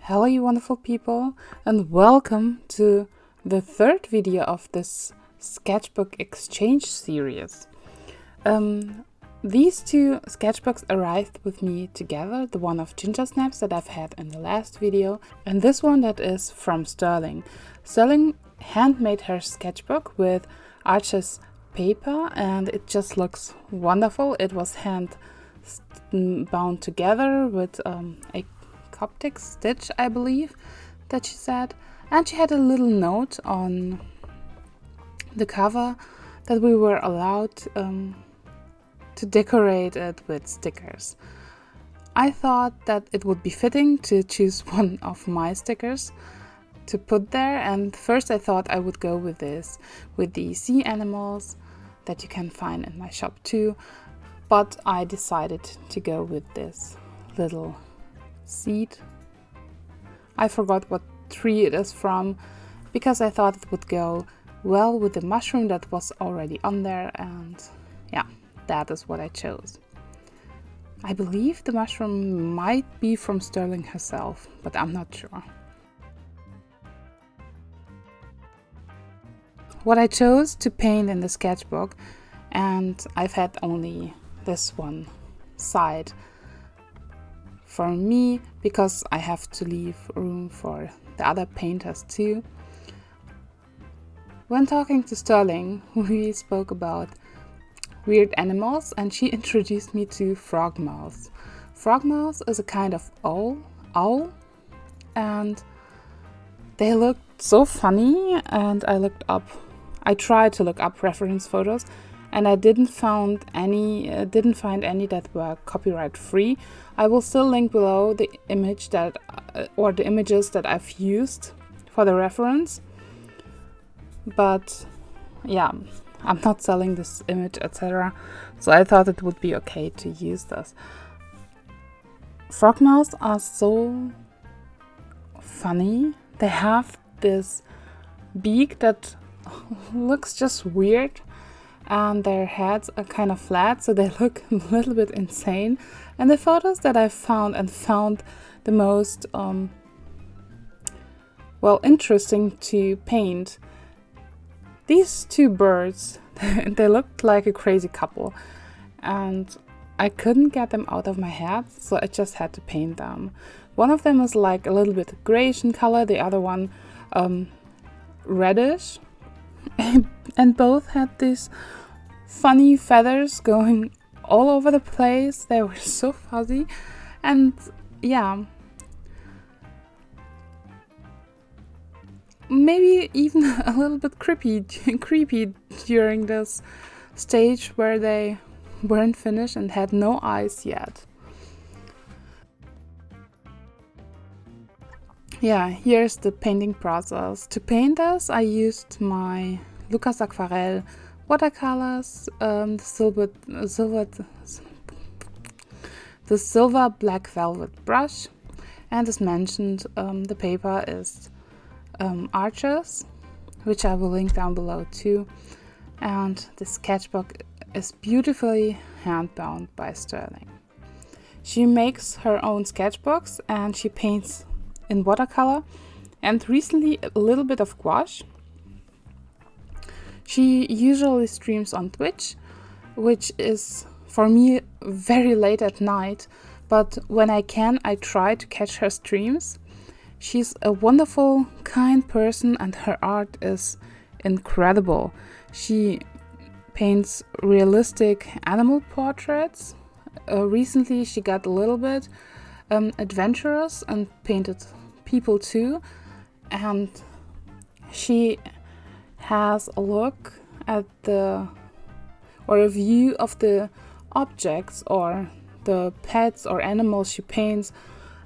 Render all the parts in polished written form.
Hello you wonderful people, and welcome to the third video of this sketchbook exchange series. These two sketchbooks arrived with me together, the one of Ginger Snaps that I've had in the last video, and this one that is from Sterling. Sterling handmade her sketchbook with Arches paper and it just looks wonderful. It was hand bound together with a Coptic stitch, I believe that she said, and she had a little note on the cover that we were allowed to decorate it with stickers. I thought that it would be fitting to choose one of my stickers to put there, and first I thought I would go with this, with the sea animals that you can find in my shop too, but I decided to go with this little seed. I forgot what tree it is from because I thought it would go well with the mushroom that was already on there, and yeah, that is what I chose. I believe the mushroom might be from Sterling herself, but I'm not sure. What I chose to paint in the sketchbook, and I've had only this one side for me because I have to leave room for the other painters too. When talking to Sterling, we spoke about weird animals and she introduced me to frogmouths. Frogmouths is a kind of owl, and they looked so funny, and I tried to look up reference photos, and I didn't find any that were copyright free. I will still link below the image that or the images that I've used for the reference. But yeah, I'm not selling this image, etc. So I thought it would be okay to use this. Frogmouths are so funny. They have this beak that looks just weird, and their heads are kind of flat, so they look a little bit insane. And the photos that I found the most interesting to paint, these two birds, they looked like a crazy couple, and I couldn't get them out of my head, so I just had to paint them. One of them is like a little bit grayish in color, the other one reddish, and both had these funny feathers going all over the place. They were so fuzzy, and yeah, maybe even a little bit creepy during this stage where they weren't finished and had no eyes yet. Yeah, here's the painting process. To paint this, I used my Lukas Aquarell watercolours, the silver black velvet brush, and as mentioned, the paper is Arches, which I will link down below too, and the sketchbook is beautifully hand bound by Sterling. She makes her own sketchbooks and she paints in watercolor and recently a little bit of gouache. She usually streams on Twitch, which is for me very late at night, but when I can, I try to catch her streams. She's a wonderful, kind person and her art is incredible. She paints realistic animal portraits. Recently she got a little bit adventurous and painted people too, and she has a look at a view of the objects or the pets or animals she paints,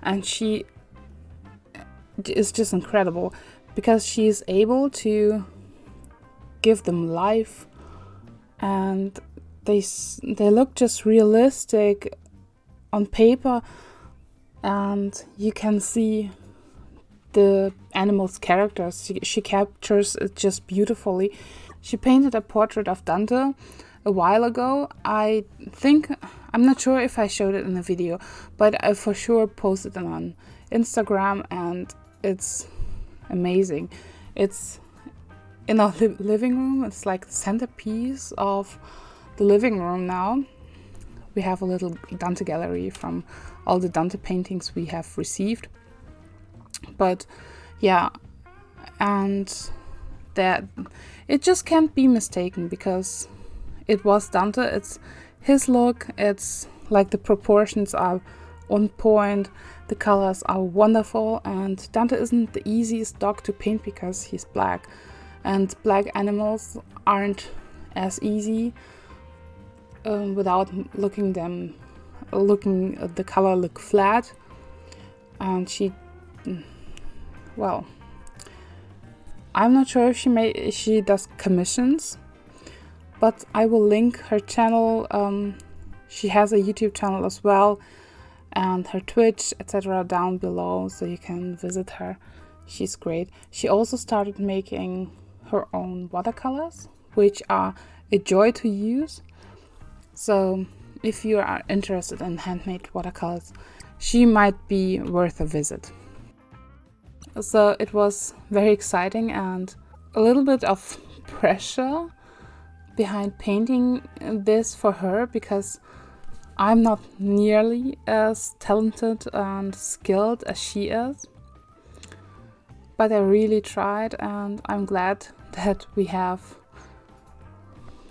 and she is just incredible because she is able to give them life, and they look just realistic on paper, and you can see the animals' characters. She captures it just beautifully. She painted a portrait of Dante a while ago. I'm not sure if I showed it in the video, but I for sure posted it on Instagram, and it's amazing. It's in our living room. It's like the centerpiece of the living room now. We have a little Dante gallery from all the Dante paintings we have received. But yeah, and that it just can't be mistaken, because it was Dante. It's his look. It's like the proportions are on point, the colors are wonderful, and Dante isn't the easiest dog to paint because he's black, and black animals aren't as easy without looking the color look flat. And well, I'm not sure if she does commissions, but I will link her channel. She has a YouTube channel as well, and her Twitch, etc. down below, so you can visit her. She's great. She also started making her own watercolors, which are a joy to use. So if you are interested in handmade watercolors, she might be worth a visit. So it was very exciting and a little bit of pressure behind painting this for her, because I'm not nearly as talented and skilled as she is. But I really tried, and I'm glad that we have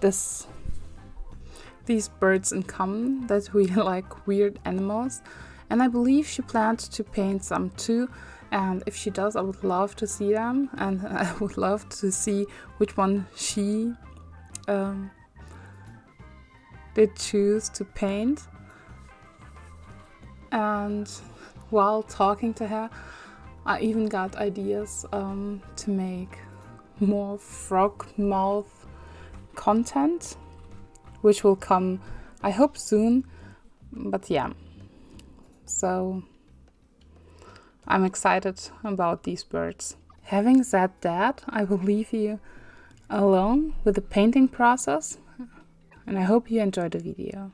these birds in common, that we like weird animals. And I believe she planned to paint some too, and if she does, I would love to see them, and I would love to see which one she did choose to paint. And while talking to her, I even got ideas to make more Frogmouth content, which will come, I hope, soon. But yeah, so I'm excited about these birds. Having said that, I will leave you alone with the painting process, and I hope you enjoyed the video.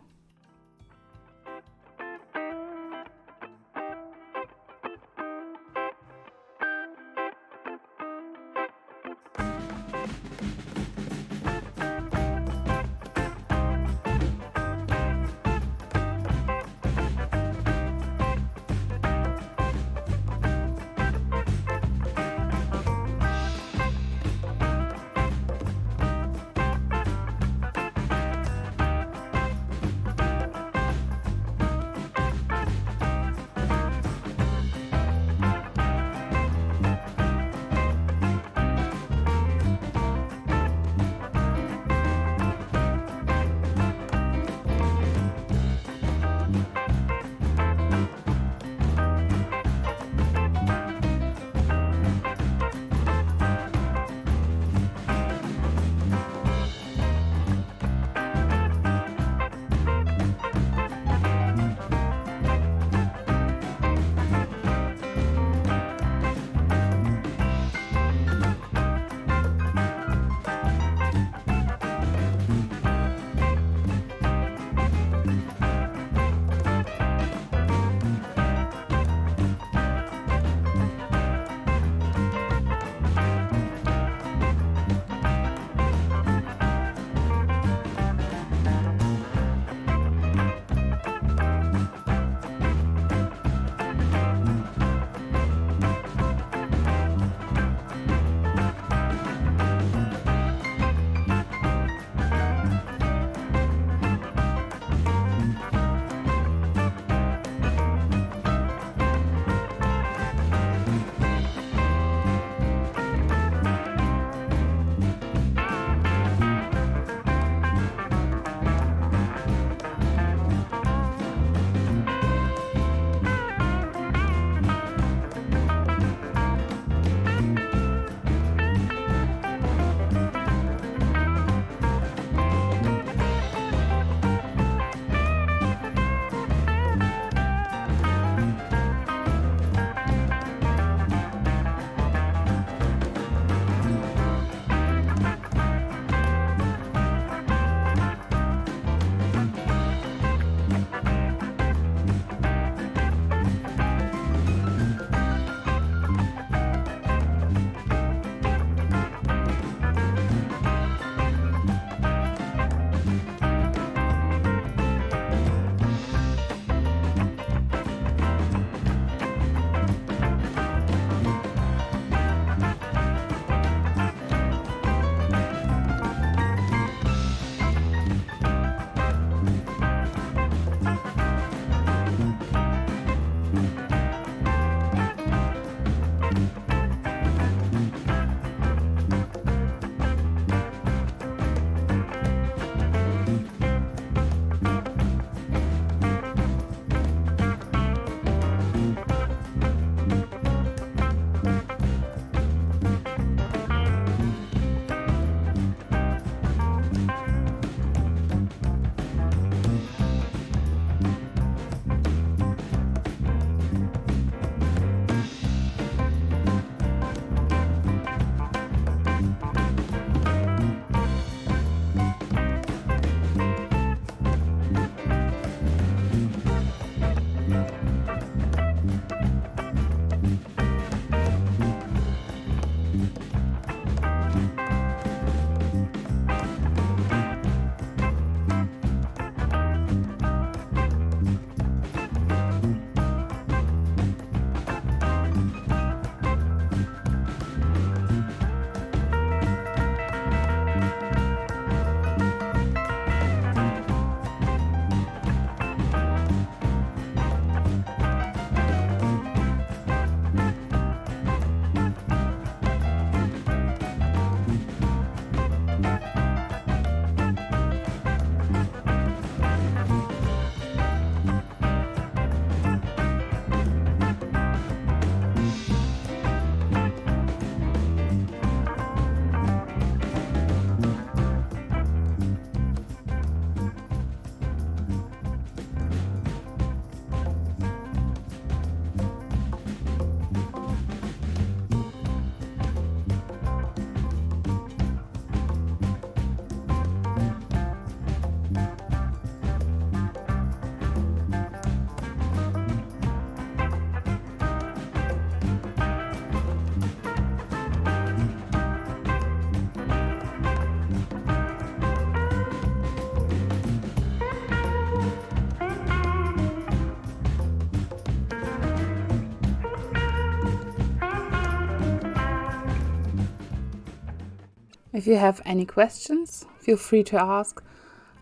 If you have any questions, feel free to ask.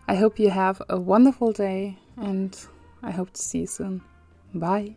I hope you have a wonderful day and I hope to see you soon. Bye!